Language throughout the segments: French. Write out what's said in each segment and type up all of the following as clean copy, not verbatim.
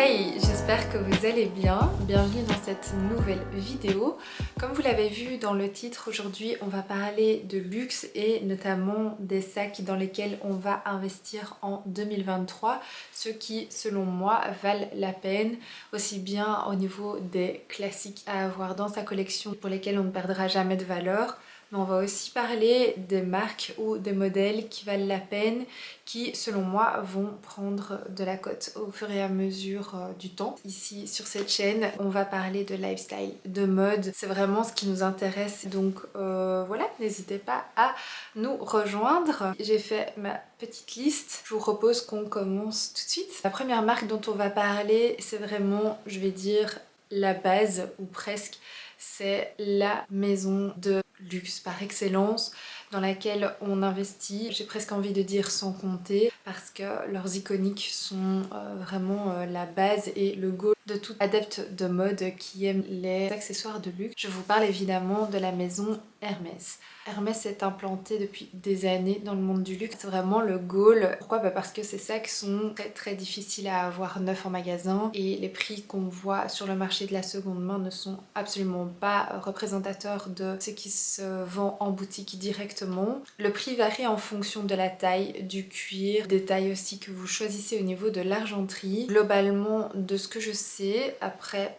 Hey, j'espère que vous allez bien. Bienvenue dans cette nouvelle vidéo. Comme vous l'avez vu dans le titre, aujourd'hui on va parler de luxe et notamment des sacs dans lesquels on va investir en 2023, ceux qui selon moi valent la peine, aussi bien au niveau des classiques à avoir dans sa collection pour lesquels on ne perdra jamais de valeur, mais on va aussi parler des marques ou des modèles qui valent la peine, qui selon moi vont prendre de la cote au fur et à mesure du temps. Ici sur cette chaîne on va parler de lifestyle, de mode, c'est vraiment ce qui nous intéresse, donc voilà, n'hésitez pas à nous rejoindre. J'ai fait ma petite liste, je vous propose qu'on commence tout de suite. La première marque dont on va parler, c'est vraiment, je vais dire, la base ou presque, c'est la maison de luxe par excellence dans laquelle on investit, j'ai presque envie de dire sans compter, parce que leurs iconiques sont vraiment la base et le goal de tout adepte de mode qui aime les accessoires de luxe. Je vous parle évidemment de la maison Hermès. Hermès est implanté depuis des années dans le monde du luxe, c'est vraiment le goal. Pourquoi? Parce que ces sacs sont très difficiles à avoir neufs en magasin et les prix qu'on voit sur le marché de la seconde main ne sont absolument pas représentateurs de ce qui se vend en boutique directement. Le prix varie en fonction de la taille, du cuir, des tailles aussi que vous choisissez au niveau de l'argenterie. Globalement, de ce que je sais, après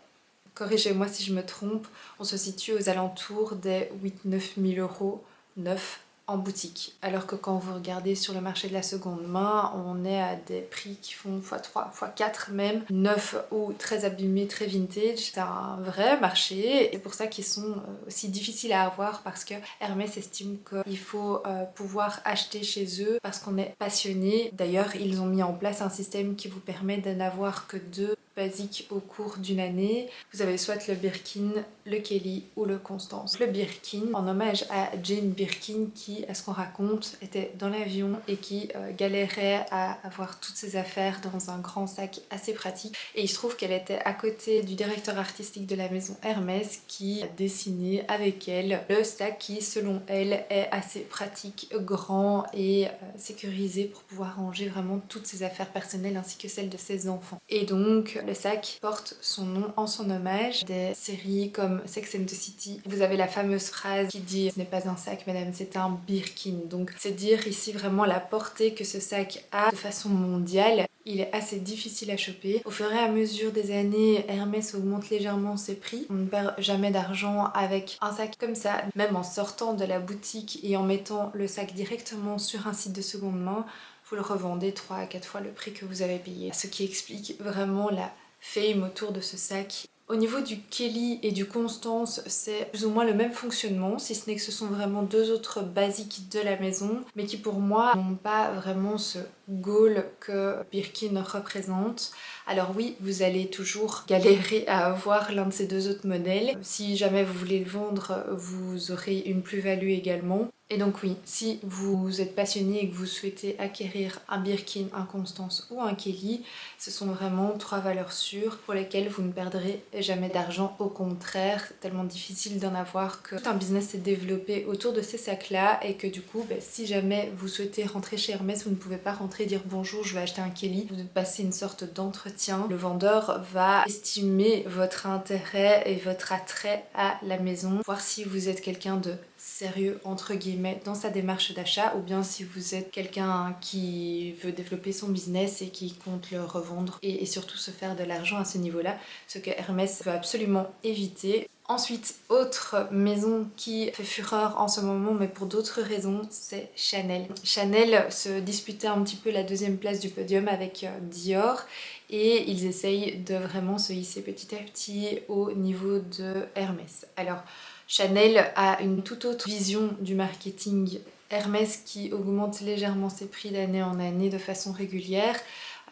corrigez-moi si je me trompe, on se situe aux alentours des 8-9 000 euros neufs en boutique. Alors que quand vous regardez sur le marché de la seconde main, on est à des prix qui font x3, x4 même, neufs ou très abîmés, très vintage. C'est un vrai marché et c'est pour ça qu'ils sont aussi difficiles à avoir, parce que Hermès estime qu'il faut pouvoir acheter chez eux parce qu'on est passionné. D'ailleurs, ils ont mis en place un système qui vous permet de n'avoir que deux basiques au cours d'une année. Vous avez soit le Birkin, le Kelly ou le Constance. Le Birkin en hommage à Jane Birkin qui, à ce qu'on raconte, était dans l'avion et qui galérait à avoir toutes ses affaires dans un grand sac assez pratique, et il se trouve qu'elle était à côté du directeur artistique de la maison Hermès qui a dessiné avec elle le sac qui selon elle est assez pratique, grand et sécurisé pour pouvoir ranger vraiment toutes ses affaires personnelles ainsi que celles de ses enfants. Et donc le sac porte son nom en son hommage. Des séries comme Sex and the City, vous avez la fameuse phrase qui dit "Ce n'est pas un sac madame, c'est un Birkin". Donc c'est dire ici vraiment la portée que ce sac a de façon mondiale. Il est assez difficile à choper. Au fur et à mesure des années, Hermès augmente légèrement ses prix. On ne perd jamais d'argent avec un sac comme ça. Même en sortant de la boutique et en mettant le sac directement sur un site de seconde main, vous le revendez 3 à 4 fois le prix que vous avez payé. Ce qui explique vraiment la fame autour de ce sac. Au niveau du Kelly et du Constance, c'est plus ou moins le même fonctionnement, si ce n'est que ce sont vraiment deux autres basiques de la maison, mais qui pour moi n'ont pas vraiment ce goal que Birkin représente. Alors oui, vous allez toujours galérer à avoir l'un de ces deux autres modèles. Si jamais vous voulez le vendre, vous aurez une plus-value également. Et donc oui, si vous êtes passionné et que vous souhaitez acquérir un Birkin, un Constance ou un Kelly, ce sont vraiment trois valeurs sûres pour lesquelles vous ne perdrez jamais d'argent. Au contraire, c'est tellement difficile d'en avoir que tout un business s'est développé autour de ces sacs-là, et que du coup, si jamais vous souhaitez rentrer chez Hermès, vous ne pouvez pas rentrer et dire bonjour, je vais acheter un Kelly. Vous passez une sorte d'entretien. Le vendeur va estimer votre intérêt et votre attrait à la maison, voir si vous êtes quelqu'un de sérieux entre guillemets dans sa démarche d'achat, ou bien si vous êtes quelqu'un qui veut développer son business et qui compte le revendre et surtout se faire de l'argent à ce niveau-là, ce que Hermès veut absolument éviter. Ensuite, autre maison qui fait fureur en ce moment, mais pour d'autres raisons, c'est Chanel. Chanel se disputait un petit peu la deuxième place du podium avec Dior, et ils essayent de vraiment se hisser petit à petit au niveau de Hermès. Alors, Chanel a une toute autre vision du marketing. Hermès qui augmente légèrement ses prix d'année en année de façon régulière.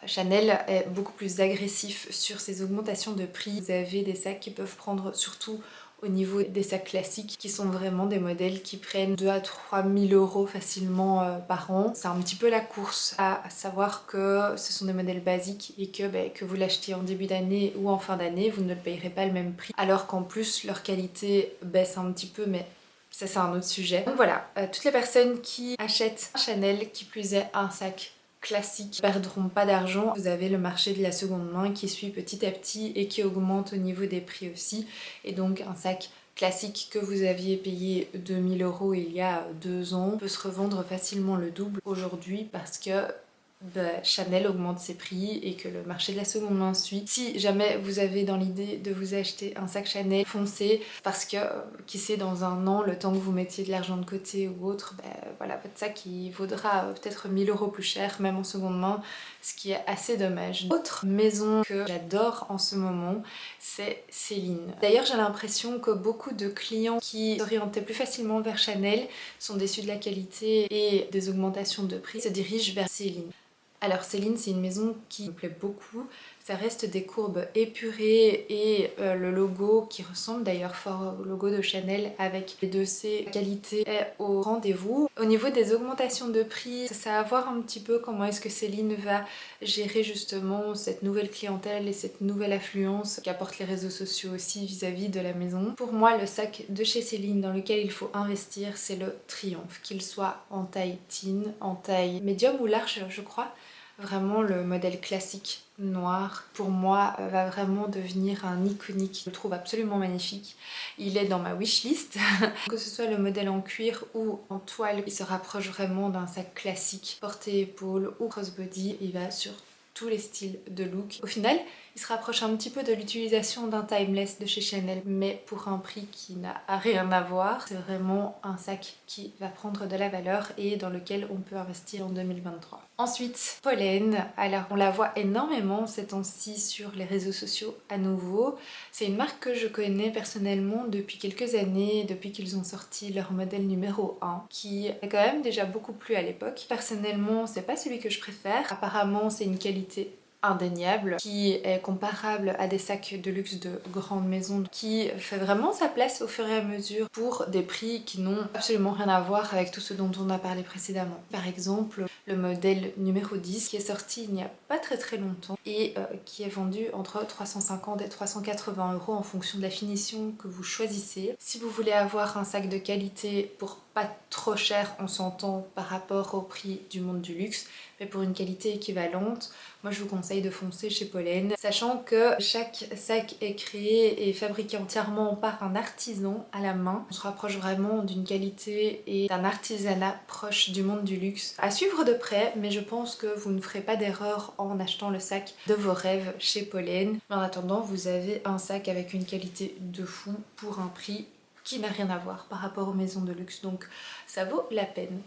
Chanel est beaucoup plus agressif sur ses augmentations de prix. Vous avez des sacs qui peuvent prendre, surtout au niveau des sacs classiques, qui sont vraiment des modèles qui prennent 2 à 3 000 euros facilement par an. C'est un petit peu la course à savoir que ce sont des modèles basiques et que vous l'achetiez en début d'année ou en fin d'année, vous ne le payerez pas le même prix, alors qu'en plus leur qualité baisse un petit peu, mais ça c'est un autre sujet. Donc voilà, toutes les personnes qui achètent Chanel, qui plus est un sac classiques ne perdront pas d'argent. Vous avez le marché de la seconde main qui suit petit à petit et qui augmente au niveau des prix aussi. Et donc un sac classique que vous aviez payé 2000 € il y a 2 ans peut se revendre facilement le double aujourd'hui parce que Chanel augmente ses prix et que le marché de la seconde main suit. Si jamais vous avez dans l'idée de vous acheter un sac Chanel, foncez parce que qui sait dans un an, le temps que vous mettiez de l'argent de côté ou autre, voilà, votre sac il vaudra peut-être 1000 € plus cher même en seconde main, ce qui est assez dommage. Autre maison que j'adore en ce moment, c'est Céline. D'ailleurs j'ai l'impression que beaucoup de clients qui s'orientaient plus facilement vers Chanel sont déçus de la qualité et des augmentations de prix se dirigent vers Céline. Alors Céline, c'est une maison qui me plaît beaucoup. Ça reste des courbes épurées et le logo qui ressemble d'ailleurs fort au logo de Chanel avec les deux C, la qualité est au rendez-vous. Au niveau des augmentations de prix, ça va voir un petit peu comment est-ce que Céline va gérer justement cette nouvelle clientèle et cette nouvelle affluence qu'apportent les réseaux sociaux aussi vis-à-vis de la maison. Pour moi, le sac de chez Céline dans lequel il faut investir, c'est le Triomphe, qu'il soit en taille teen, en taille médium ou large je crois. Vraiment le modèle classique noir pour moi va vraiment devenir un iconique. Je le trouve absolument magnifique. Il est dans ma wishlist. Que ce soit le modèle en cuir ou en toile, il se rapproche vraiment d'un sac classique porté-épaule ou crossbody. Il va sur tous les styles de look. Au final, il se rapproche un petit peu de l'utilisation d'un timeless de chez Chanel, mais pour un prix qui n'a rien à voir. C'est vraiment un sac qui va prendre de la valeur et dans lequel on peut investir en 2023. Ensuite, Polène. Alors, on la voit énormément ces temps-ci sur les réseaux sociaux à nouveau. C'est une marque que je connais personnellement depuis quelques années, depuis qu'ils ont sorti leur modèle numéro 1, qui a quand même déjà beaucoup plu à l'époque. Personnellement, c'est pas celui que je préfère. Apparemment, c'est une qualité indéniable, qui est comparable à des sacs de luxe de grande maison, qui fait vraiment sa place au fur et à mesure pour des prix qui n'ont absolument rien à voir avec tout ce dont on a parlé précédemment. Par exemple, le modèle numéro 10 qui est sorti il n'y a pas très longtemps et qui est vendu entre 350 et 380 € en fonction de la finition que vous choisissez. Si vous voulez avoir un sac de qualité pour pas trop cher, on s'entend par rapport au prix du monde du luxe, mais pour une qualité équivalente, moi je vous conseille de foncer chez Polène, sachant que chaque sac est créé et fabriqué entièrement par un artisan à la main. On se rapproche vraiment d'une qualité et d'un artisanat proche du monde du luxe. À suivre de près, mais je pense que vous ne ferez pas d'erreur en achetant le sac de vos rêves chez Polène. Mais en attendant, vous avez un sac avec une qualité de fou pour un prix qui n'a rien à voir par rapport aux maisons de luxe, donc ça vaut la peine.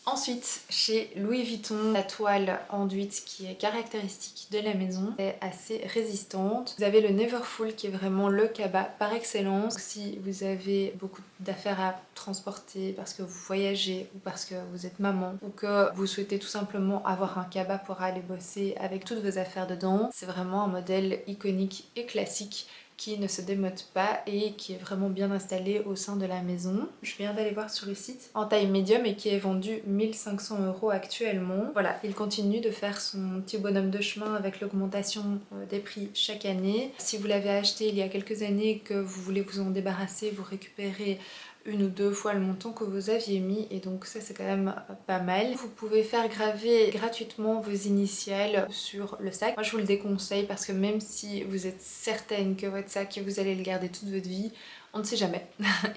Ensuite, chez Louis Vuitton, la toile enduite qui est caractéristique de la maison est assez résistante. Vous avez le Neverfull qui est vraiment le cabas par excellence. Si vous avez beaucoup d'affaires à transporter parce que vous voyagez ou parce que vous êtes maman ou que vous souhaitez tout simplement avoir un cabas pour aller bosser avec toutes vos affaires dedans, c'est vraiment un modèle iconique et classique qui ne se démode pas et qui est vraiment bien installé au sein de la maison. Je viens d'aller voir sur le site, en taille médium et qui est vendu 1500 € actuellement. Voilà, il continue de faire son petit bonhomme de chemin avec l'augmentation des prix chaque année. Si vous l'avez acheté il y a quelques années et que vous voulez vous en débarrasser, vous récupérez 1 ou 2 fois le montant que vous aviez mis et donc ça c'est quand même pas mal. Vous pouvez faire graver gratuitement vos initiales sur le sac. Moi je vous le déconseille parce que même si vous êtes certaine que votre sac vous allez le garder toute votre vie, on ne sait jamais.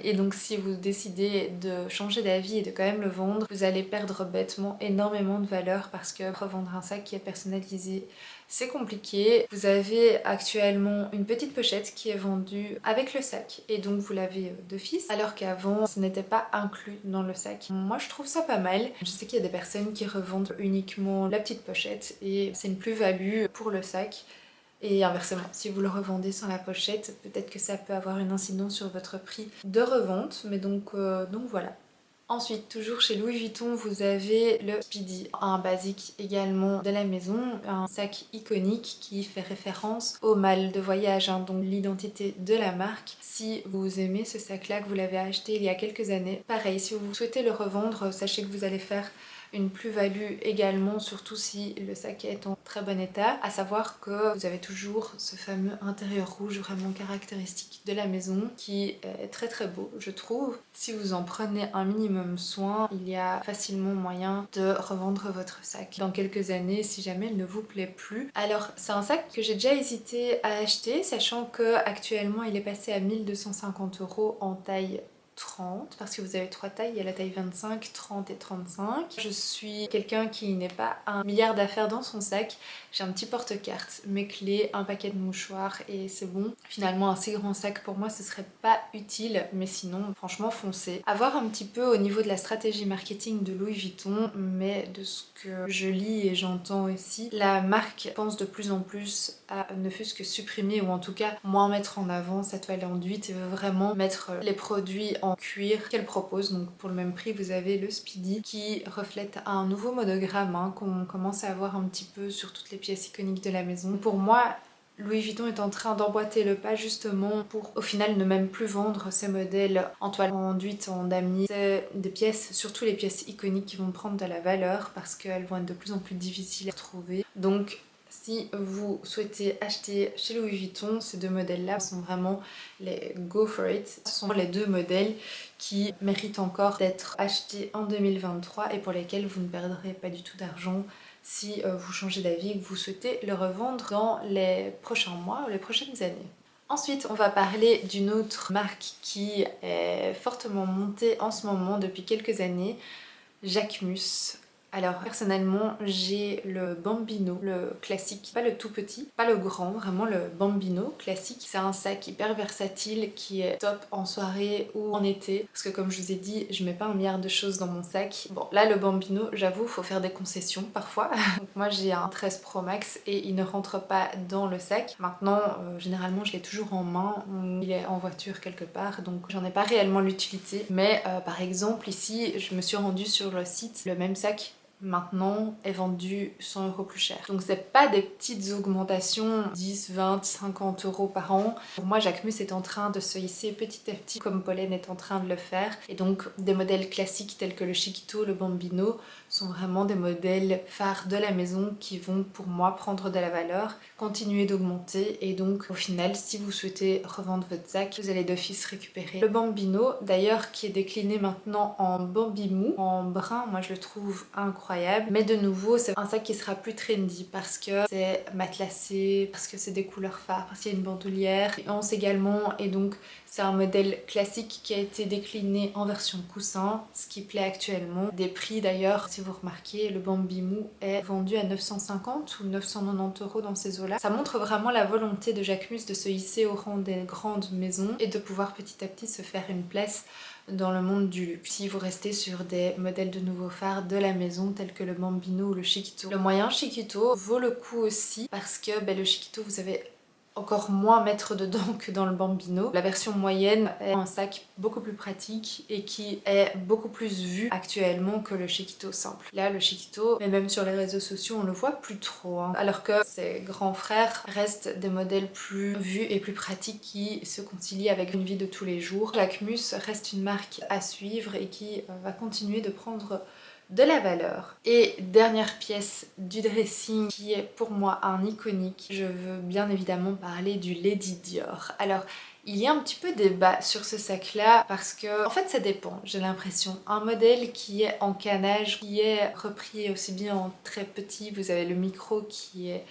Et donc si vous décidez de changer d'avis et de quand même le vendre, vous allez perdre bêtement énormément de valeur parce que revendre un sac qui est personnalisé, c'est compliqué. Vous avez actuellement une petite pochette qui est vendue avec le sac et donc vous l'avez d'office, alors qu'avant ce n'était pas inclus dans le sac. Moi je trouve ça pas mal. Je sais qu'il y a des personnes qui revendent uniquement la petite pochette et c'est une plus-value pour le sac. Et inversement, si vous le revendez sans la pochette, peut-être que ça peut avoir une incidence sur votre prix de revente, mais donc voilà. Ensuite, toujours chez Louis Vuitton, vous avez le Speedy, un basique également de la maison, un sac iconique qui fait référence au mal de voyage, hein, donc l'identité de la marque. Si vous aimez ce sac-là, que vous l'avez acheté il y a quelques années, pareil, si vous souhaitez le revendre, sachez que vous allez faire une plus-value également, surtout si le sac est en très bon état, à savoir que vous avez toujours ce fameux intérieur rouge vraiment caractéristique de la maison qui est très très beau je trouve. Si vous en prenez un minimum soin, il y a facilement moyen de revendre votre sac dans quelques années si jamais il ne vous plaît plus. Alors c'est un sac que j'ai déjà hésité à acheter, sachant que actuellement il est passé à 1250 € en taille 30 parce que vous avez 3 tailles, il y a la taille 25, 30 et 35. Je suis quelqu'un qui n'est pas un milliard d'affaires dans son sac. J'ai un petit porte-carte, mes clés, un paquet de mouchoirs et c'est bon. Finalement un si grand sac pour moi ce serait pas utile, mais sinon franchement foncez. À voir un petit peu au niveau de la stratégie marketing de Louis Vuitton, mais de ce que je lis et j'entends aussi, la marque pense de plus en plus à ne fût-ce que supprimer ou en tout cas moins mettre en avant sa toile enduite et veut vraiment mettre les produits en cuir qu'elle propose. Donc pour le même prix vous avez le Speedy qui reflète un nouveau monogramme qu'on commence à avoir un petit peu sur toutes les pièces iconiques de la maison. Pour moi Louis Vuitton est en train d'emboîter le pas justement pour au final ne même plus vendre ces modèles en toile enduite, en damier. C'est des pièces, surtout les pièces iconiques qui vont prendre de la valeur parce qu'elles vont être de plus en plus difficiles à trouver. Donc si vous souhaitez acheter chez Louis Vuitton, ces deux modèles-là sont vraiment les go for it. Ce sont les deux modèles qui méritent encore d'être achetés en 2023 et pour lesquels vous ne perdrez pas du tout d'argent si vous changez d'avis et que vous souhaitez le revendre dans les prochains mois ou les prochaines années. Ensuite, on va parler d'une autre marque qui est fortement montée en ce moment depuis quelques années, Jacquemus. Alors personnellement j'ai le Bambino, le classique, pas le tout petit, pas le grand, vraiment le Bambino classique. C'est un sac hyper versatile qui est top en soirée ou en été parce que comme je vous ai dit je mets pas un milliard de choses dans mon sac. Bon là le Bambino j'avoue faut faire des concessions parfois. Donc moi j'ai un 13 Pro Max et il ne rentre pas dans le sac. Maintenant généralement je l'ai toujours en main ou il est en voiture quelque part donc j'en ai pas réellement l'utilité. Mais par exemple ici je me suis rendue sur le site, le même sac maintenant est vendu 100 € plus cher. Donc c'est pas des petites augmentations 10, 20, 50 € par an. Pour moi Jacquemus est en train de se hisser petit à petit comme Pollen est en train de le faire et donc des modèles classiques tels que le Chiquito, le Bambino sont vraiment des modèles phares de la maison qui vont pour moi prendre de la valeur, continuer d'augmenter et donc au final si vous souhaitez revendre votre sac vous allez d'office récupérer le Bambino d'ailleurs qui est décliné maintenant en Bambimou, en brun. Moi je le trouve incroyable mais de nouveau c'est un sac qui sera plus trendy parce que c'est matelassé, parce que c'est des couleurs phares, parce qu'il y a une bandoulière et on sait également et donc c'est un modèle classique qui a été décliné en version coussin, ce qui plaît actuellement. Des prix d'ailleurs, si vous remarquez, le Bambimou est vendu à 950 ou 990 € dans ces eaux-là. Ça montre vraiment la volonté de Jacquemus de se hisser au rang des grandes maisons et de pouvoir petit à petit se faire une place dans le monde du luxe. Si vous restez sur des modèles de nouveaux phares de la maison tels que le Bambino ou le Chiquito. Le moyen Chiquito vaut le coup aussi parce que le Chiquito vous avez encore moins mettre dedans que dans le Bambino. La version moyenne est un sac beaucoup plus pratique et qui est beaucoup plus vu actuellement que le Chiquito simple. Là le Chiquito, mais même sur les réseaux sociaux on le voit plus trop alors que ses grands frères restent des modèles plus vus et plus pratiques qui se concilient avec une vie de tous les jours. Jacquemus reste une marque à suivre et qui va continuer de prendre de la valeur. Et dernière pièce du dressing qui est pour moi un iconique, je veux bien évidemment parler du Lady Dior. Alors il y a un petit peu débat sur ce sac là parce que en fait ça dépend, j'ai l'impression. Un modèle qui est en canage, qui est repris aussi bien en très petit, vous avez le micro qui est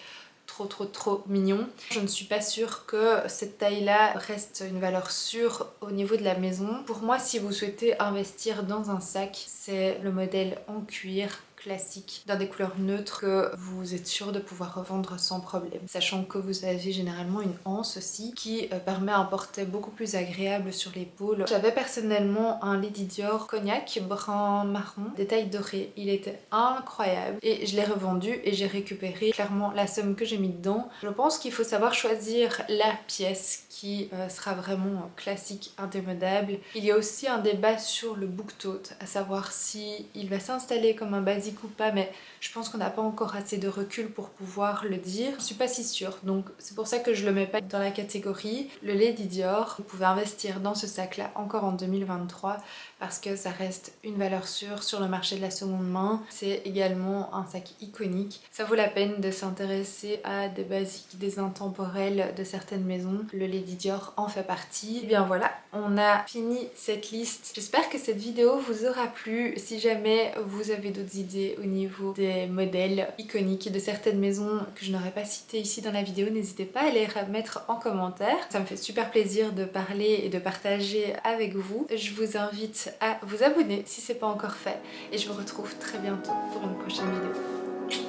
trop mignon. Je ne suis pas sûre que cette taille là reste une valeur sûre au niveau de la maison. Pour moi si vous souhaitez investir dans un sac, c'est le modèle en cuir classique dans des couleurs neutres que vous êtes sûr de pouvoir revendre sans problème. Sachant que vous avez généralement une anse aussi qui permet un portet beaucoup plus agréable sur l'épaule. J'avais personnellement un Lady Dior cognac brun marron, détail doré. Il était incroyable et je l'ai revendu et j'ai récupéré clairement la somme que j'ai mis dedans. Je pense qu'il faut savoir choisir la pièce qui sera vraiment classique, indémodable. Il y a aussi un débat sur le book tote, à savoir si il va s'installer comme un basique basique ou pas, mais je pense qu'on n'a pas encore assez de recul pour pouvoir le dire. Je suis pas si sûre, donc c'est pour ça que je le mets pas dans la catégorie. Le Lady Dior, vous pouvez investir dans ce sac-là encore en 2023 parce que ça reste une valeur sûre sur le marché de la seconde main. C'est également un sac iconique. Ça vaut la peine de s'intéresser à des basiques, des intemporels de certaines maisons. Le Lady Dior en fait partie. Et bien voilà, on a fini cette liste. J'espère que cette vidéo vous aura plu. Si jamais vous avez d'autres idées au niveau des modèles iconiques de certaines maisons que je n'aurais pas citées ici dans la vidéo, n'hésitez pas à les remettre en commentaire. Ça me fait super plaisir de parler et de partager avec vous. Je vous invite à vous abonner si c'est pas encore fait et je vous retrouve très bientôt pour une prochaine vidéo.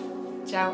Ciao!